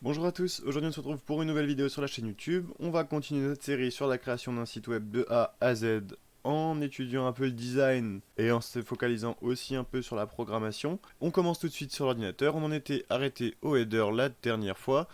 Bonjour à tous, aujourd'hui on se retrouve pour une nouvelle vidéo sur la chaîne YouTube. On va continuer notre série sur la création d'un site web de A à Z en étudiant un peu le design et en se focalisant aussi un peu sur la programmation. On commence tout de suite sur l'ordinateur, on en était arrêté au header la dernière fois.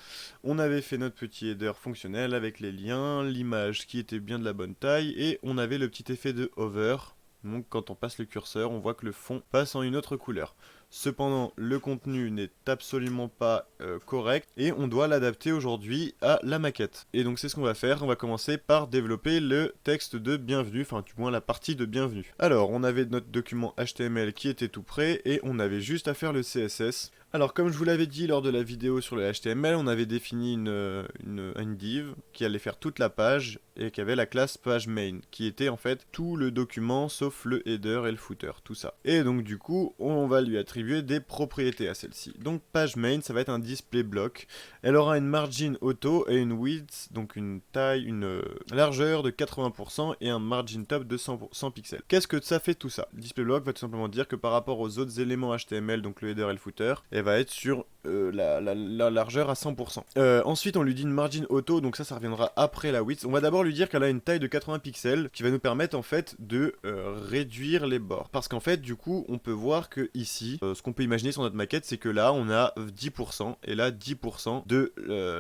On avait fait notre petit header fonctionnel avec les liens, l'image qui était bien de la bonne taille et on avait le petit effet de hover. Donc quand on passe le curseur, on voit que le fond passe en une autre couleur. Cependant, le contenu n'est absolument pas correct et on doit l'adapter aujourd'hui à la maquette. Et donc c'est ce qu'on va faire, on va commencer par développer le texte de bienvenue, enfin du moins la partie de bienvenue. Alors, on avait notre document HTML qui était tout prêt et on avait juste à faire le CSS. Alors comme je vous l'avais dit lors de la vidéo sur le HTML, on avait défini une div qui allait faire toute la page et qui avait la classe page main, qui était en fait tout le document sauf le header et le footer, tout ça. Et donc du coup, on va lui attribuer des propriétés à celle-ci. Donc page main, ça va être un display block. Elle aura une margin auto et une width, donc une taille, une largeur de 80% et un margin top de 100 pixels. Qu'est-ce que ça fait tout ça? Le display block va tout simplement dire que par rapport aux autres éléments HTML, donc le header et le footer, elle va être sur la largeur à 100%. Ensuite, on lui dit une margin auto, donc ça reviendra après la width. On va d'abord lui dire qu'elle a une taille de 80 pixels, qui va nous permettre en fait de réduire les bords. Parce qu'en fait, du coup, on peut voir que ici, ce qu'on peut imaginer sur notre maquette, c'est que là, on a 10%, et là, 10% de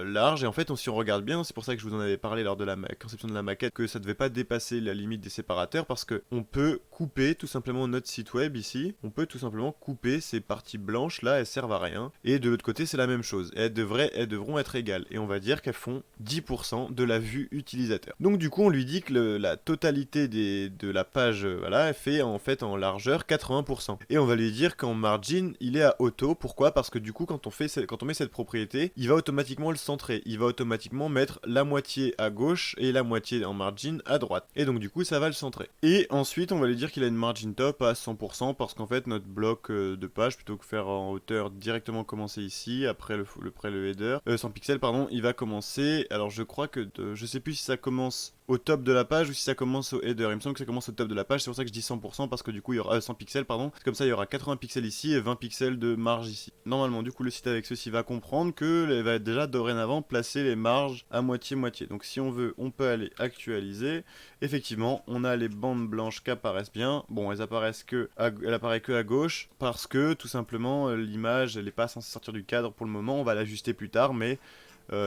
large. Et en fait, si on regarde bien, c'est pour ça que je vous en avais parlé lors de la conception de la maquette, que ça devait pas dépasser la limite des séparateurs, parce que on peut couper tout simplement notre site web ici. On peut tout simplement couper ces parties blanches là, elles servent à rien. Et de l'autre côté, c'est la même chose. Elles devront être égales. Et on va dire qu'elles font 10% de la vue utilisateur. Donc du coup, on lui dit que la totalité de la page, voilà, elle fait en fait en largeur 80%. Et on va lui dire qu'en margin, il est à auto. Pourquoi? Parce que du coup, quand on met cette propriété, il va automatiquement le centrer. Il va automatiquement mettre la moitié à gauche et la moitié en margin à droite. Et donc du coup, ça va le centrer. Et ensuite, on va lui dire qu'il a une margin top à 100% parce qu'en fait, notre bloc de page, plutôt que faire en hauteur directement commencer ici, après le header, 100 pixels, pardon, il va commencer. Alors je crois que je sais plus si ça commence au top de la page ou si ça commence au header. Il me semble que ça commence au top de la page, c'est pour ça que je dis 100% parce que du coup il y aura 100 pixels, pardon. Comme ça il y aura 80 pixels ici et 20 pixels de marge ici. Normalement, du coup le site avec ceci va comprendre que il va déjà dorénavant placer les marges à moitié-moitié. Donc si on veut, on peut aller actualiser. Effectivement, on a les bandes blanches qui apparaissent bien. Bon, elles apparaissent elle apparaît que à gauche parce que tout simplement l'image elle n'est pas censée sortir du cadre pour le moment. On va l'ajuster plus tard, mais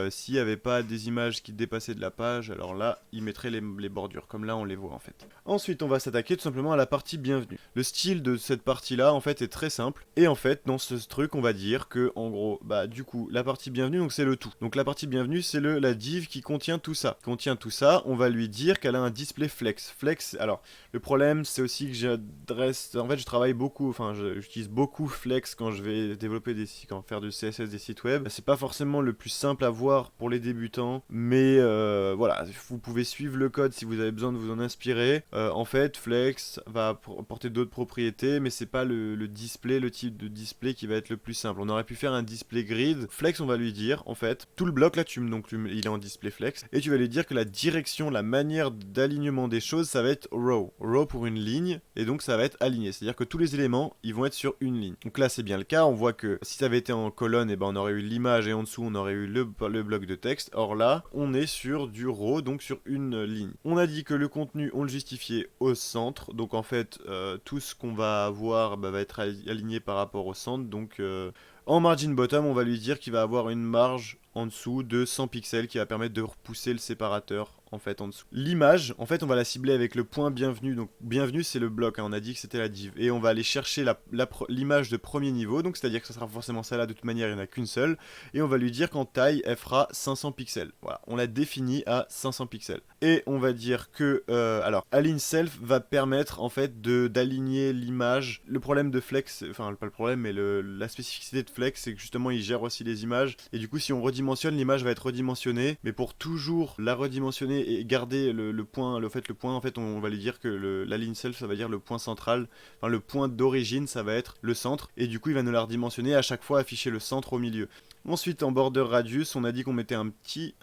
s'il n'y avait pas des images qui dépassaient de la page, alors là, il mettrait les bordures, comme là on les voit en fait. Ensuite, on va s'attaquer tout simplement à la partie bienvenue. Le style de cette partie-là, en fait, est très simple. Et en fait, dans ce truc, on va dire que, en gros, bah du coup, la partie bienvenue, donc c'est le tout. Donc la partie bienvenue, c'est la div qui contient tout ça. On va lui dire qu'elle a un display flex. Flex, alors, le problème, c'est aussi que en fait, je travaille beaucoup, enfin, j'utilise beaucoup flex quand je vais développer quand faire du CSS des sites web. C'est pas forcément le plus simple à voir pour les débutants, mais voilà, vous pouvez suivre le code si vous avez besoin de vous en inspirer. En fait, Flex va apporter d'autres propriétés, mais c'est pas le display, le type de display qui va être le plus simple. On aurait pu faire un display grid. Flex, on va lui dire, en fait, tout le bloc là, il est en display Flex, et tu vas lui dire que la direction, la manière d'alignement des choses, ça va être row. Row pour une ligne, et donc ça va être aligné. C'est-à-dire que tous les éléments, ils vont être sur une ligne. Donc là, c'est bien le cas. On voit que si ça avait été en colonne, et ben on aurait eu l'image et en dessous, on aurait eu le bloc de texte. Or là, on est sur du row, donc sur une ligne. On a dit que le contenu, on le justifiait au centre. Donc en fait, tout ce qu'on va avoir va être aligné par rapport au centre. Donc en margin bottom, on va lui dire qu'il va avoir une marge en dessous de 100 pixels qui va permettre de repousser le séparateur en fait en dessous. L'image, en fait, on va la cibler avec le point bienvenue. Donc bienvenue, c'est le bloc, hein, on a dit que c'était la div. Et on va aller chercher l'image de premier niveau, donc c'est-à-dire que ça sera forcément celle-là, de toute manière, il n'y en a qu'une seule. Et on va lui dire qu'en taille, elle fera 500 pixels. Voilà, on l'a défini à 500 pixels. Et on va dire que, alors, Align Self va permettre, en fait, d'aligner l'image. Le problème de Flex, enfin, pas le problème, mais la spécificité de Flex, c'est que justement, il gère aussi les images. Et du coup, si on redimensionne, l'image va être redimensionnée. Mais pour toujours la redimensionner et garder le point, en fait, on va lui dire que l'align self, ça va dire le point central, enfin le point d'origine, ça va être le centre, et du coup il va nous la redimensionner, à chaque fois afficher le centre au milieu. Ensuite, en border radius, on a dit qu'on mettait un petit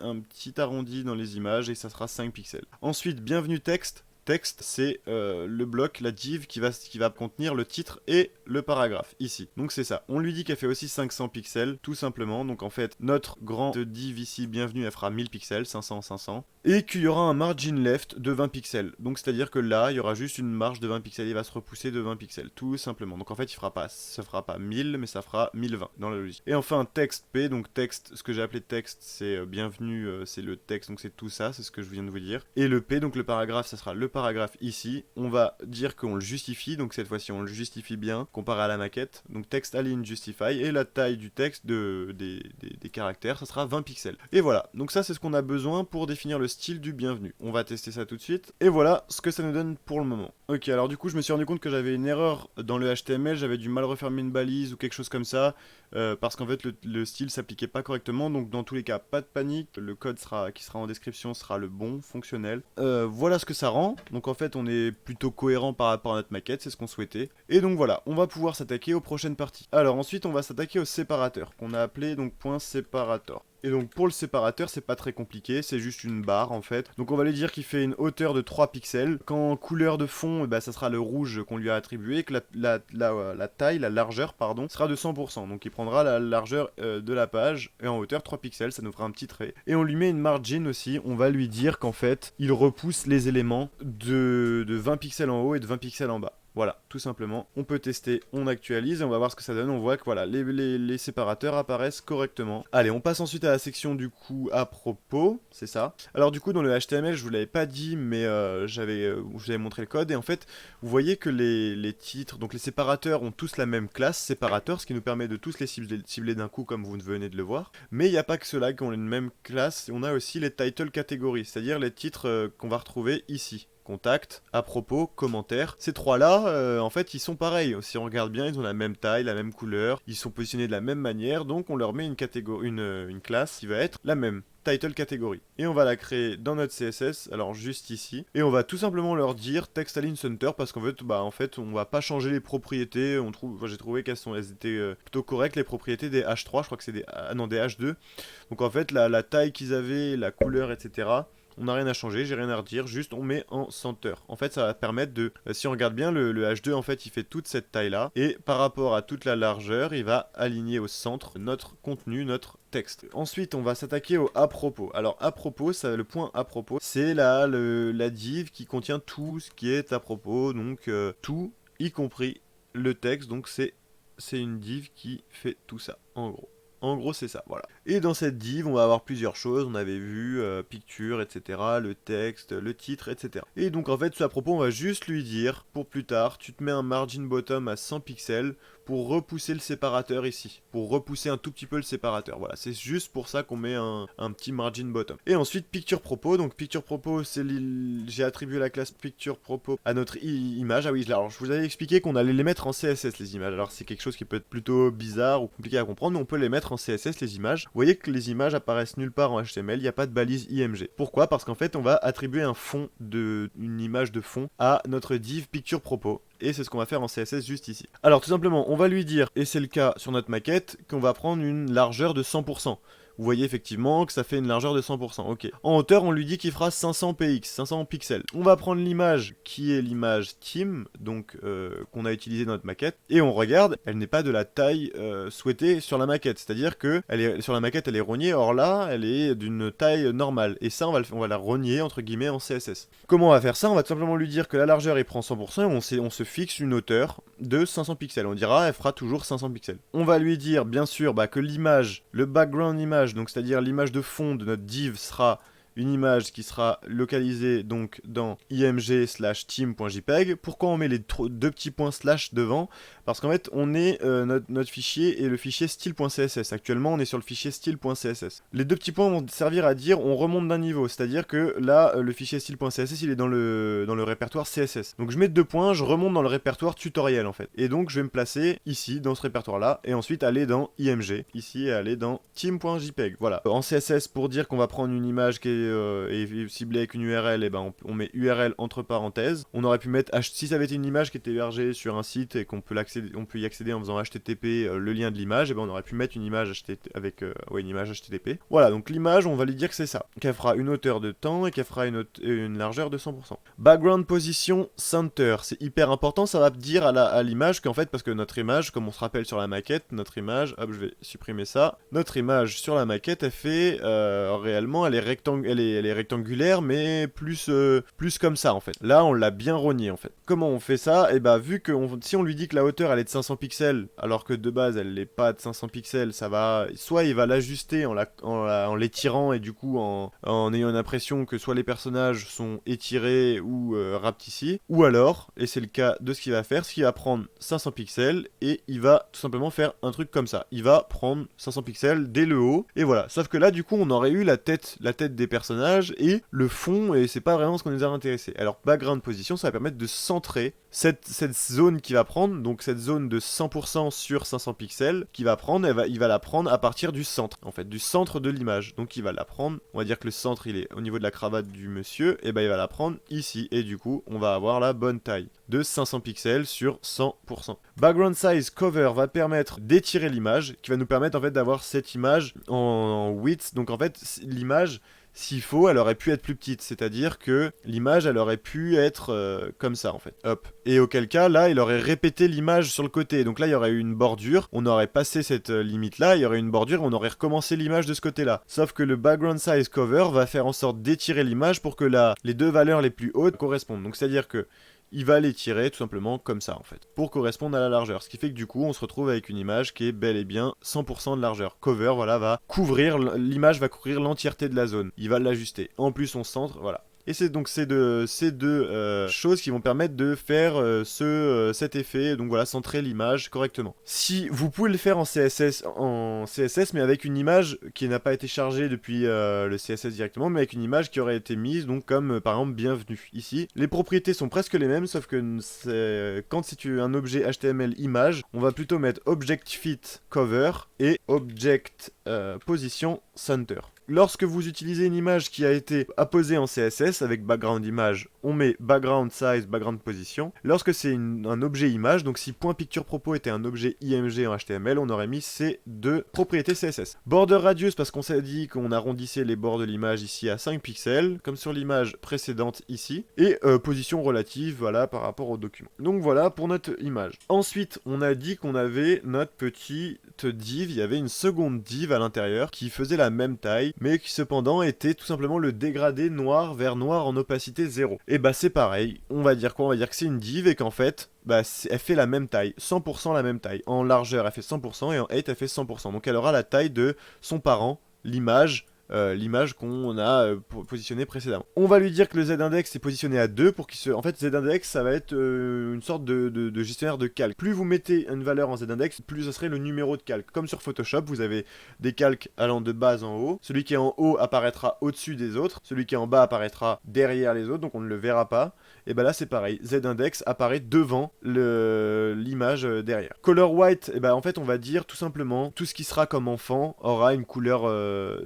arrondi dans les images, et ça sera 5 pixels. Ensuite, bienvenue texte. texte, c'est le bloc, la div qui va contenir le titre et le paragraphe, ici. Donc c'est ça. On lui dit qu'elle fait aussi 500 pixels, tout simplement. Donc en fait, notre grande div ici, bienvenue, elle fera 1000 pixels, 500, 500. Et qu'il y aura un margin left de 20 pixels. Donc c'est-à-dire que là, il y aura juste une marge de 20 pixels, il va se repousser de 20 pixels, tout simplement. Donc en fait, ça fera pas 1000, mais ça fera 1020 dans la logique. Et enfin, texte P, donc texte, ce que j'ai appelé texte, c'est bienvenue, c'est le texte, donc c'est tout ça, c'est ce que je viens de vous dire. Et le P, donc le paragraphe, ça sera le paragraphe ici. On va dire qu'on le justifie, donc cette fois-ci, on le justifie bien, comparé à la maquette. Donc texte align justify, et la taille du texte des caractères, ça sera 20 pixels. Et voilà, donc ça c'est ce qu'on a besoin pour définir le style du bienvenu. On va tester ça tout de suite. Et voilà ce que ça nous donne pour le moment. Ok, alors du coup je me suis rendu compte que j'avais une erreur dans le HTML, j'avais du mal refermer une balise ou quelque chose comme ça, parce qu'en fait le style s'appliquait pas correctement, donc dans tous les cas, pas de panique, le code qui sera en description sera le bon, fonctionnel. Voilà ce que ça rend, donc en fait on est plutôt cohérent par rapport à notre maquette, c'est ce qu'on souhaitait. Et donc voilà, on va pouvoir s'attaquer aux prochaines parties. Alors ensuite on va s'attaquer au séparateur, qu'on a appelé donc point separator. Et donc pour le séparateur, c'est pas très compliqué, c'est juste une barre en fait. Donc on va lui dire qu'il fait une hauteur de 3 pixels. Qu'en couleur de fond, bah, ça sera le rouge qu'on lui a attribué, que la taille, la largeur, pardon, sera de 100%. Donc il prendra la largeur de la page, et en hauteur 3 pixels, ça nous fera un petit trait. Et on lui met une margin aussi, on va lui dire qu'en fait, il repousse les éléments de 20 pixels en haut et de 20 pixels en bas. Voilà, tout simplement. On peut tester, on actualise et on va voir ce que ça donne. On voit que voilà, les séparateurs apparaissent correctement. Allez, on passe ensuite à la section du coup à propos, c'est ça. Alors du coup dans le HTML, je vous l'avais pas dit, mais je vous avais montré le code. Et en fait, vous voyez que les titres, donc les séparateurs ont tous la même classe séparateur, ce qui nous permet de tous les cibler d'un coup comme vous venez de le voir. Mais il n'y a pas que ceux-là qui ont une même classe, on a aussi les title catégories, c'est-à-dire les titres qu'on va retrouver ici. Contact, à propos, commentaire. Ces trois-là, en fait, ils sont pareils. Si on regarde bien, ils ont la même taille, la même couleur, ils sont positionnés de la même manière, donc on leur met une classe qui va être la même. Title catégorie. Et on va la créer dans notre CSS, alors juste ici. Et on va tout simplement leur dire text align center parce qu'en fait, on va pas changer les propriétés. J'ai trouvé qu'elles étaient plutôt correctes, les propriétés des H3, je crois que c'est des H2. Donc en fait, la taille qu'ils avaient, la couleur, etc. On n'a rien à changer, j'ai rien à redire, juste on met en center. En fait, ça va permettre de... Si on regarde bien, le H2, en fait, il fait toute cette taille-là. Et par rapport à toute la largeur, il va aligner au centre notre contenu, notre texte. Ensuite, on va s'attaquer au à propos. Alors, à propos, le point à propos, c'est la div qui contient tout ce qui est à propos. Donc, tout, y compris le texte. Donc, c'est une div qui fait tout ça, en gros. En gros, c'est ça, voilà. Et dans cette div, on va avoir plusieurs choses. On avait vu picture, etc., le texte, le titre, etc. Et donc, en fait, à propos, on va juste lui dire, pour plus tard, tu te mets un margin bottom à 100 pixels pour repousser le séparateur ici. Pour repousser un tout petit peu le séparateur. Voilà, c'est juste pour ça qu'on met un petit margin bottom. Et ensuite, picture propos. Donc, picture propos, j'ai attribué la classe picture propos à notre image. Ah oui, alors, je vous avais expliqué qu'on allait les mettre en CSS, les images. Alors, c'est quelque chose qui peut être plutôt bizarre ou compliqué à comprendre, mais on peut les mettre en CSS, les images. Vous voyez que les images apparaissent nulle part en HTML, il n'y a pas de balise IMG. Pourquoi? Parce qu'en fait, on va attribuer une image de fond à notre div picture propos. Et c'est ce qu'on va faire en CSS juste ici. Alors tout simplement, on va lui dire, et c'est le cas sur notre maquette, qu'on va prendre une largeur de 100%. Vous voyez effectivement que ça fait une largeur de 100%, ok. En hauteur, on lui dit qu'il fera 500 px, 500 pixels. On va prendre l'image qui est l'image team, donc qu'on a utilisée dans notre maquette, et on regarde, elle n'est pas de la taille souhaitée sur la maquette, c'est-à-dire que sur la maquette elle est rognée, or là, elle est d'une taille normale, et ça on va la rogner entre guillemets en CSS. Comment on va faire ça? On va tout simplement lui dire que la largeur il prend 100%, et on se fixe une hauteur de 500 pixels, on dira elle fera toujours 500 pixels. On va lui dire bien sûr que l'image, le background image, donc c'est-à-dire l'image de fond de notre div sera une image qui sera localisée donc dans img/team.jpg. Pourquoi on met les deux petits points slash devant? Parce qu'en fait, on est notre fichier est le fichier style.css. Actuellement, on est sur le fichier style.css. Les deux petits points vont servir à dire on remonte d'un niveau. C'est-à-dire que là, le fichier style.css, il est dans le répertoire CSS. Donc je mets deux points, je remonte dans le répertoire tutoriel en fait. Et donc je vais me placer ici, dans ce répertoire-là, et ensuite aller dans img, ici, et aller dans team.jpg. Voilà. En CSS, pour dire qu'on va prendre une image qui est et ciblé avec une URL, et ben on met URL entre parenthèses. On aurait pu mettre, si ça avait été une image qui était hébergée sur un site et qu'on peut y accéder en faisant HTTP le lien de l'image, et ben on aurait pu mettre une image avec une image HTTP. Voilà, donc l'image, on va lui dire que c'est ça, qu'elle fera une hauteur de temps et qu'elle fera une largeur de 100%. Background position center, c'est hyper important, ça va dire à l'image qu'en fait, parce que notre image, comme on se rappelle sur la maquette, notre image, hop, je vais supprimer ça, notre image sur la maquette, elle fait réellement, elle est rectangulaire, mais plus comme ça en fait. Là, on l'a bien rogné en fait. Comment on fait ça? Et bah, vu que si on lui dit que la hauteur elle est de 500 pixels, alors que de base elle n'est pas de 500 pixels, ça va, soit il va l'ajuster en l'étirant et du coup en ayant l'impression que soit les personnages sont étirés ou rapetissés, ou alors, et c'est le cas de ce qu'il va faire, qu'il va prendre 500 pixels et il va tout simplement faire un truc comme ça. Il va prendre 500 pixels dès le haut, et voilà. Sauf que là, du coup, on aurait eu la tête des personnages et le fond, et c'est pas vraiment ce qu'on nous a intéressé. Alors, background position, ça va permettre de centrer cette zone qu'il va prendre, donc cette zone de 100% sur 500 pixels qu'il va prendre, il va la prendre à partir du centre, en fait, du centre de l'image. Donc il va la prendre, on va dire que le centre il est au niveau de la cravate du monsieur, et ben il va la prendre ici, et du coup on va avoir la bonne taille de 500 pixels sur 100%. Background size cover va permettre d'étirer l'image, qui va nous permettre en fait d'avoir cette image en width, donc en fait l'image, s'il faut, elle aurait pu être plus petite, c'est-à-dire que l'image, elle aurait pu être comme ça en fait. Hop. Et auquel cas, là, il aurait répété l'image sur le côté. Donc là, il y aurait eu une bordure, on aurait passé cette limite-là, il y aurait une bordure, on aurait recommencé l'image de ce côté-là. Sauf que le background size cover va faire en sorte d'étirer l'image pour que les deux valeurs les plus hautes correspondent. Donc c'est-à-dire que il va les tirer tout simplement comme ça en fait, pour correspondre à la largeur. Ce qui fait que du coup, on se retrouve avec une image qui est bel et bien 100% de largeur. Cover, voilà, l'image va couvrir l'entièreté de la zone. Il va l'ajuster. En plus, on centre, voilà. Et c'est donc ces deux choses qui vont permettre de faire cet effet, donc voilà, centrer l'image correctement. Si vous pouvez le faire en CSS, mais avec une image qui n'a pas été chargée depuis le CSS directement, mais avec une image qui aurait été mise, donc comme par exemple bienvenue ici. Les propriétés sont presque les mêmes, sauf que quand c'est un objet HTML image, on va plutôt mettre object fit cover et object position center. Lorsque vous utilisez une image qui a été apposée en CSS avec background image, on met background size, background position. Lorsque c'est un objet image, donc si point picture propos était un objet IMG en HTML, on aurait mis ces deux propriétés CSS. Border radius, parce qu'on s'est dit qu'on arrondissait les bords de l'image ici à 5 pixels, comme sur l'image précédente ici. Et position relative, voilà, par rapport au document. Donc voilà pour notre image. Ensuite, on a dit qu'on avait notre petite div, il y avait une seconde div à l'intérieur qui faisait la même taille, mais qui cependant était tout simplement le dégradé noir vers noir en opacité 0. Et bah c'est pareil, on va dire quoi? On va dire que c'est une div et qu'en fait, bah, elle fait la même taille, 100% la même taille. En largeur, elle fait 100% et en height, elle fait 100%. Donc elle aura la taille de son parent, l'image qu'on a positionné précédemment. On va lui dire que le z-index est positionné à 2 pour qu'il se... En fait, z-index, ça va être une sorte de gestionnaire de calque. Plus vous mettez une valeur en z-index, plus ce serait le numéro de calque. Comme sur Photoshop, vous avez des calques allant de bas en haut. Celui qui est en haut apparaîtra au-dessus des autres. Celui qui est en bas apparaîtra derrière les autres, donc on ne le verra pas. Et bah là, c'est pareil. Z-index apparaît devant l'image derrière. Color white, et bah en fait, on va dire tout simplement, tout ce qui sera comme enfant aura une couleur...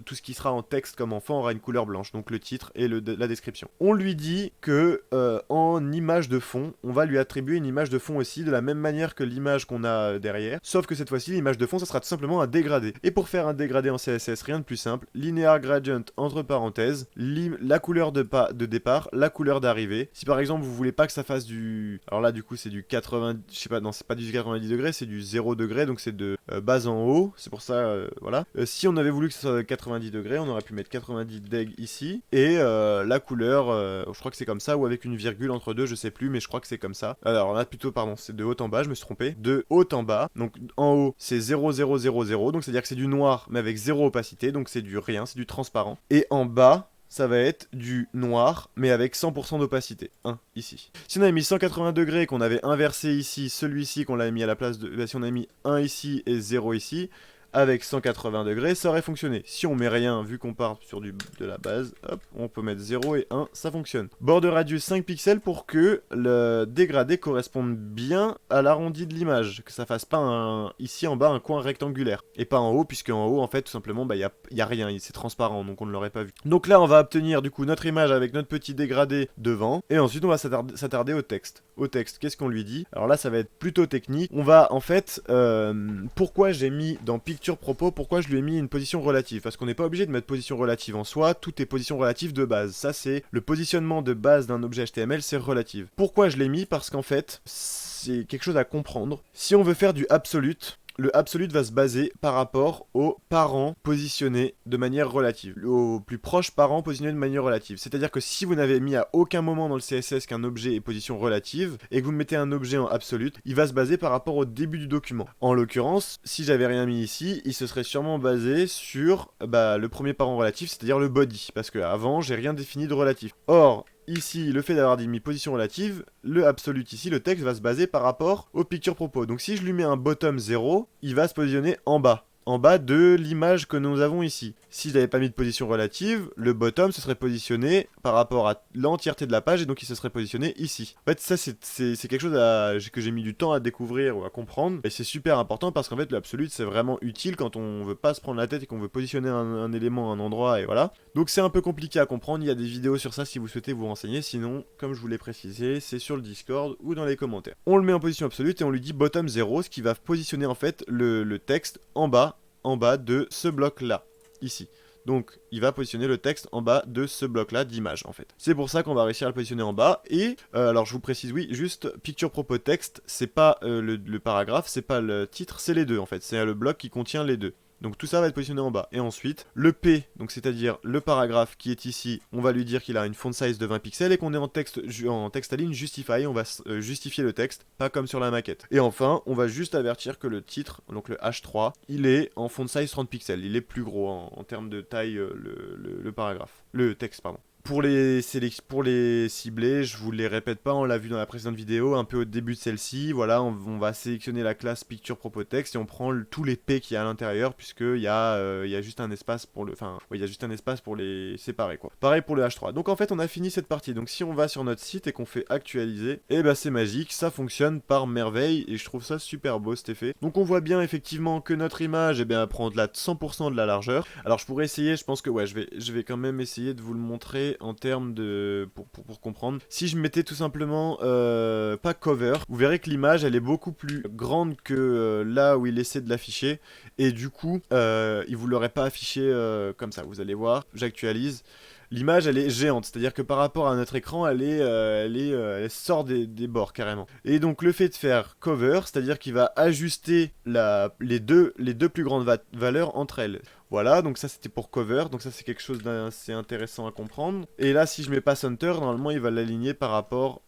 tout ce qui sera en texte comme enfant aura une couleur blanche, donc le titre et la description. On lui dit que en image de fond, on va lui attribuer une image de fond aussi, de la même manière que l'image qu'on a derrière, sauf que cette fois-ci, l'image de fond, ça sera tout simplement un dégradé. Et pour faire un dégradé en CSS, rien de plus simple, linear gradient entre parenthèses, la couleur de départ, la couleur d'arrivée. Si par exemple, vous voulez pas que ça fasse du... Alors là, du coup, c'est du 80... Je sais pas, non, c'est pas du 90 degrés, c'est du 0 degré, donc c'est de bas en haut, c'est pour ça, voilà. Si on avait voulu que ce soit 90 degrés, on aurait pu mettre 90 deg ici, et la couleur, je crois que c'est comme ça, ou avec une virgule entre deux, je sais plus, mais je crois que c'est comme ça. Alors là, plutôt, pardon, c'est de haut en bas, je me suis trompé, de haut en bas, donc en haut, c'est 0, 0, 0, 0, donc c'est-à-dire que c'est du noir, mais avec 0 opacité, donc c'est du rien, c'est du transparent, et en bas, ça va être du noir, mais avec 100% d'opacité. 1, ici. Si on avait mis 180 degrés et qu'on avait inversé ici, celui-ci, qu'on l'avait mis à la place de... si on a mis 1 ici et 0 ici, avec 180 degrés, ça aurait fonctionné. Si on met rien, vu qu'on part sur de la base, hop, on peut mettre 0 et 1, ça fonctionne. Border radius 5 pixels pour que le dégradé corresponde bien à l'arrondi de l'image, que ça fasse pas ici en bas un coin rectangulaire, et pas en haut, puisque en haut, en fait, tout simplement, bah, y a rien, c'est transparent, donc on ne l'aurait pas vu. Donc là, on va obtenir du coup notre image avec notre petit dégradé devant, et ensuite on va s'attarder au texte. Au texte, qu'est-ce qu'on lui dit? Alors là, ça va être plutôt technique. On va, en fait, pourquoi j'ai mis dans Picture Propos, pourquoi je lui ai mis une position relative? Parce qu'on n'est pas obligé de mettre position relative en soi, tout est position relative de base. Ça, c'est le positionnement de base d'un objet HTML, c'est relative. Pourquoi je l'ai mis? Parce qu'en fait, c'est quelque chose à comprendre. Si on veut faire du absolute, le absolute va se baser par rapport aux parents positionnés de manière relative, aux plus proches parents positionnés de manière relative. C'est-à-dire que si vous n'avez mis à aucun moment dans le CSS qu'un objet est position relative, et que vous mettez un objet en absolute, il va se baser par rapport au début du document. En l'occurrence, si j'avais rien mis ici, il se serait sûrement basé sur le premier parent relatif, c'est-à-dire le body, parce que avant j'ai rien défini de relatif. Or, ici, le fait d'avoir mis position relative, le absolute ici, le texte va se baser par rapport au picture propos. Donc si je lui mets un bottom 0, il va se positionner en bas de l'image que nous avons ici. Si je n'avais pas mis de position relative, le bottom se serait positionné par rapport à l'entièreté de la page et donc il se serait positionné ici. En fait, ça c'est quelque chose que j'ai mis du temps à découvrir ou à comprendre et c'est super important parce qu'en fait l'absolute c'est vraiment utile quand on veut pas se prendre la tête et qu'on veut positionner un élément à un endroit et voilà. Donc c'est un peu compliqué à comprendre, il y a des vidéos sur ça si vous souhaitez vous renseigner, sinon comme je vous l'ai précisé, c'est sur le Discord ou dans les commentaires. On le met en position absolue et on lui dit bottom 0, ce qui va positionner en fait le texte en bas de ce bloc là, ici. Donc il va positionner le texte en bas de ce bloc là d'image en fait. C'est pour ça qu'on va réussir à le positionner en bas et alors je vous précise oui, juste picture propos texte, c'est pas le paragraphe, c'est pas le titre, c'est les deux en fait, c'est le bloc qui contient les deux. Donc tout ça va être positionné en bas. Et ensuite, le P, donc c'est-à-dire le paragraphe qui est ici, on va lui dire qu'il a une font size de 20 pixels et qu'on est en texte à ligne justify, on va justifier le texte, pas comme sur la maquette. Et enfin, on va juste avertir que le titre, donc le H3, il est en font size 30 pixels, il est plus gros en termes de taille, le paragraphe. Le texte, pardon. Pour les cibler, je vous les répète pas, on l'a vu dans la précédente vidéo, un peu au début de celle-ci, voilà, on va sélectionner la classe picture propos texte et on prend tous les P qu'il y a à l'intérieur puisqu'il y a juste un espace pour il y a juste un espace pour les séparer quoi. Pareil pour le H3. Donc en fait, on a fini cette partie. Donc si on va sur notre site et qu'on fait actualiser, et bah c'est magique, ça fonctionne par merveille et je trouve ça super beau cet effet. Donc on voit bien effectivement que notre image prend 100% de la largeur. Alors je pourrais essayer, je pense que ouais, je vais quand même essayer de vous le montrer en termes de... pour comprendre. Si je mettais tout simplement pas cover, vous verrez que l'image elle est beaucoup plus grande que là où il essaie de l'afficher et du coup il vous l'aurait pas affiché comme ça. Vous allez voir, j'actualise. L'image elle est géante, c'est-à-dire que par rapport à notre écran elle sort des bords carrément. Et donc le fait de faire cover, c'est-à-dire qu'il va ajuster les deux plus grandes valeurs entre elles. Voilà, donc ça c'était pour cover, donc ça c'est quelque chose d'assez intéressant à comprendre. Et là si je mets pas center, normalement il va l'aligner par rapport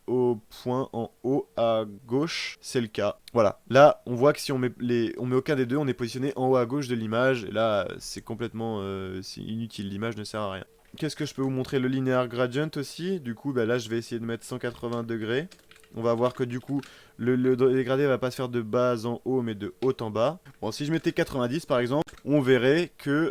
au point en haut à gauche, c'est le cas. Voilà, là on voit que si on met aucun des deux, on est positionné en haut à gauche de l'image, et là c'est complètement c'est inutile, l'image ne sert à rien. Qu'est-ce que je peux vous montrer? Le linear gradient aussi, du coup là je vais essayer de mettre 180 degrés. On va voir que du coup, le dégradé va pas se faire de bas en haut, mais de haut en bas. Bon, si je mettais 90 par exemple, on verrait que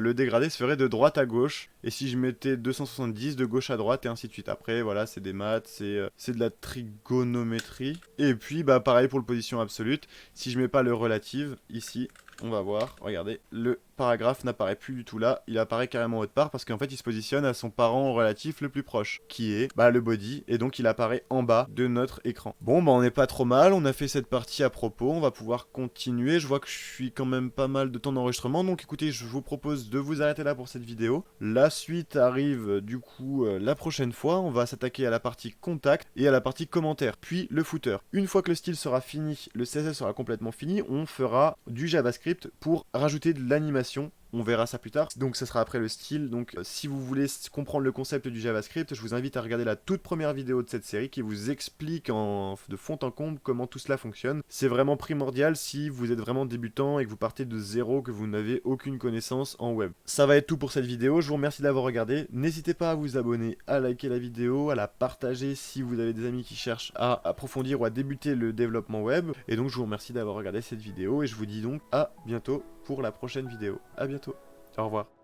le dégradé se ferait de droite à gauche. Et si je mettais 270, de gauche à droite, et ainsi de suite. Après, voilà, c'est des maths, c'est de la trigonométrie. Et puis, bah pareil pour le position absolute. Si je mets pas le relative, ici, on va voir, regardez, le paragraphe n'apparaît plus du tout là, il apparaît carrément autre part parce qu'en fait il se positionne à son parent relatif le plus proche, qui est le body, et donc il apparaît en bas de notre écran. Bon bah on n'est pas trop mal, on a fait cette partie à propos, on va pouvoir continuer, je vois que je suis quand même pas mal de temps d'enregistrement, donc écoutez, je vous propose de vous arrêter là pour cette vidéo. La suite arrive du coup la prochaine fois, on va s'attaquer à la partie contact et à la partie commentaire, puis le footer. Une fois que le style sera fini, le CSS sera complètement fini, on fera du JavaScript pour rajouter de l'animation on verra ça plus tard. Donc ça sera après le style. Donc si vous voulez comprendre le concept du JavaScript, je vous invite à regarder la toute première vidéo de cette série qui vous explique de fond en comble comment tout cela fonctionne. C'est vraiment primordial si vous êtes vraiment débutant et que vous partez de zéro, que vous n'avez aucune connaissance en web. Ça va être tout pour cette vidéo. Je vous remercie d'avoir regardé. N'hésitez pas à vous abonner, à liker la vidéo, à la partager si vous avez des amis qui cherchent à approfondir ou à débuter le développement web. Et donc je vous remercie d'avoir regardé cette vidéo et je vous dis donc à bientôt pour la prochaine vidéo. À bientôt. Au revoir.